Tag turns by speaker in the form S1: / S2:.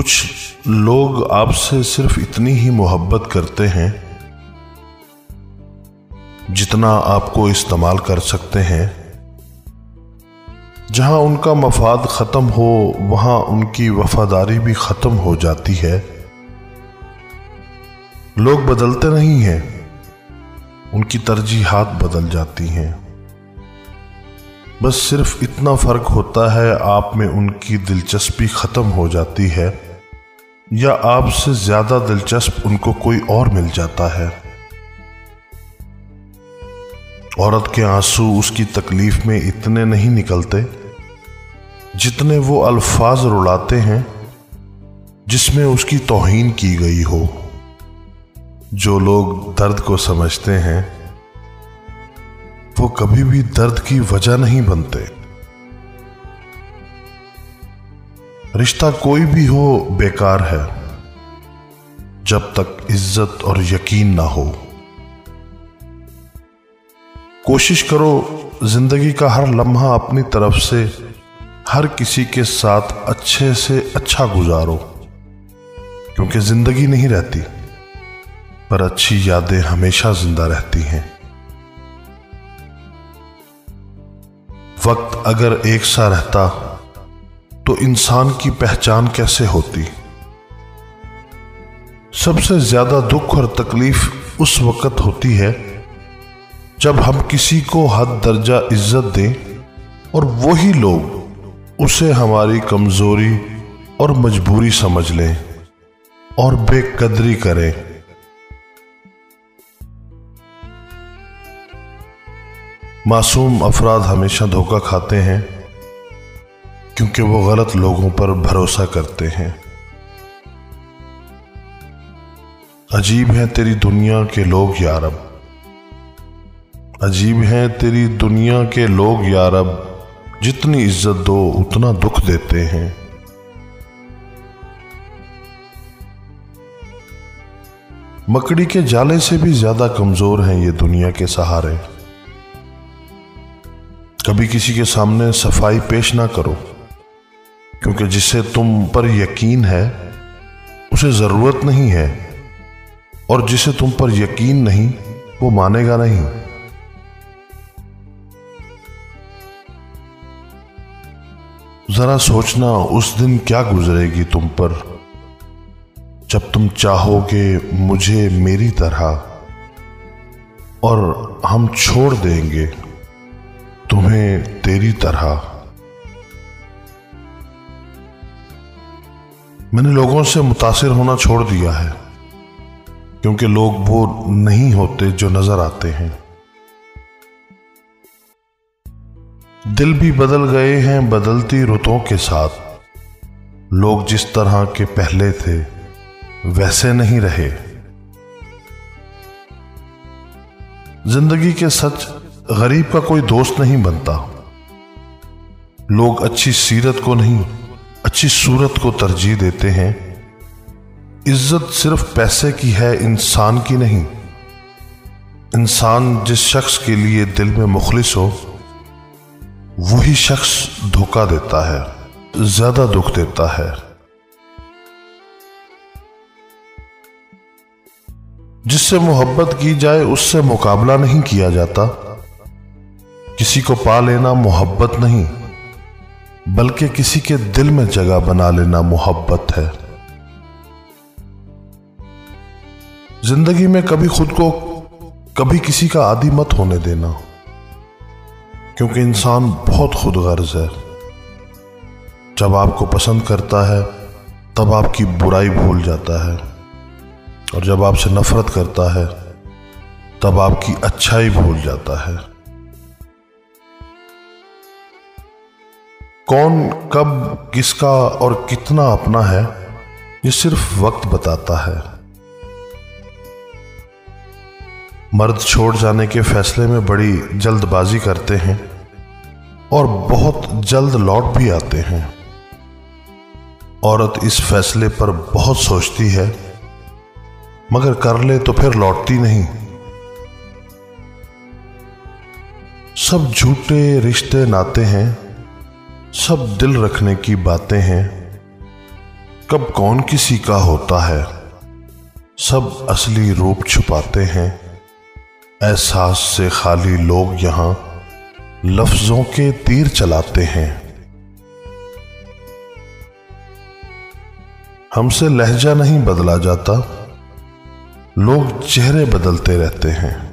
S1: कुछ लोग आपसे सिर्फ इतनी ही मोहब्बत करते हैं जितना आपको इस्तेमाल कर सकते हैं। जहां उनका मफाद खत्म हो वहां उनकी वफादारी भी खत्म हो जाती है। लोग बदलते नहीं हैं, उनकी तरजीहात बदल जाती हैं। बस सिर्फ इतना फर्क होता है, आप में उनकी दिलचस्पी खत्म हो जाती है या आपसे ज्यादा दिलचस्प उनको कोई और मिल जाता है। औरत के आंसू उसकी तकलीफ में इतने नहीं निकलते जितने वो अल्फाज रुलाते हैं जिसमें उसकी तौहीन की गई हो। जो लोग दर्द को समझते हैं वो कभी भी दर्द की वजह नहीं बनते। रिश्ता कोई भी हो बेकार है जब तक इज्जत और यकीन ना हो। कोशिश करो जिंदगी का हर लम्हा अपनी तरफ से हर किसी के साथ अच्छे से अच्छा गुजारो, क्योंकि जिंदगी नहीं रहती पर अच्छी यादें हमेशा जिंदा रहती हैं। वक्त अगर एक सा रहता तो इंसान की पहचान कैसे होती। सबसे ज्यादा दुख और तकलीफ उस वक्त होती है जब हम किसी को हद दर्जा इज्जत दें और वही लोग उसे हमारी कमजोरी और मजबूरी समझ लें और बेकदरी करें। मासूम अफराद हमेशा धोखा खाते हैं क्योंकि वो गलत लोगों पर भरोसा करते हैं। अजीब है तेरी दुनिया के लोग यारब, अजीब है तेरी दुनिया के लोग यारब, जितनी इज्जत दो उतना दुख देते हैं। मकड़ी के जाले से भी ज्यादा कमजोर हैं ये दुनिया के सहारे। कभी किसी के सामने सफाई पेश ना करो, क्योंकि जिसे तुम पर यकीन है उसे जरूरत नहीं है, और जिसे तुम पर यकीन नहीं वो मानेगा नहीं। जरा सोचना उस दिन क्या गुजरेगी तुम पर जब तुम चाहोगे मुझे मेरी तरह, और हम छोड़ देंगे तुम्हें तेरी तरह। मैंने लोगों से मुतासिर होना छोड़ दिया है, क्योंकि लोग वो नहीं होते जो नजर आते हैं। दिल भी बदल गए हैं बदलती रुतों के साथ। लोग जिस तरह के पहले थे वैसे नहीं रहे। जिंदगी के सच गरीब का कोई दोस्त नहीं बनता। लोग अच्छी सीरत को नहीं अच्छी सूरत को तरजीह देते हैं। इज्जत सिर्फ पैसे की है, इंसान की नहीं। इंसान जिस शख्स के लिए दिल में मुखलिस हो वही शख्स धोखा देता है, ज्यादा दुख देता है। जिससे मोहब्बत की जाए उससे मुकाबला नहीं किया जाता। किसी को पा लेना मोहब्बत नहीं, बल्कि किसी के दिल में जगह बना लेना मोहब्बत है। जिंदगी में कभी खुद को कभी किसी का आदी मत होने देना, क्योंकि इंसान बहुत खुदगर्ज है। जब आपको पसंद करता है तब आपकी बुराई भूल जाता है, और जब आपसे नफरत करता है तब आपकी अच्छाई भूल जाता है। कौन कब किसका और कितना अपना है ये सिर्फ वक्त बताता है। मर्द छोड़ जाने के फैसले में बड़ी जल्दबाजी करते हैं और बहुत जल्द लौट भी आते हैं। औरत इस फैसले पर बहुत सोचती है, मगर कर ले तो फिर लौटती नहीं। सब झूठे रिश्ते नाते हैं, सब दिल रखने की बातें हैं। कब कौन किसी का होता है, सब असली रूप छुपाते हैं। एहसास से खाली लोग यहाँ लफ्जों के तीर चलाते हैं। हमसे लहजा नहीं बदला जाता, लोग चेहरे बदलते रहते हैं।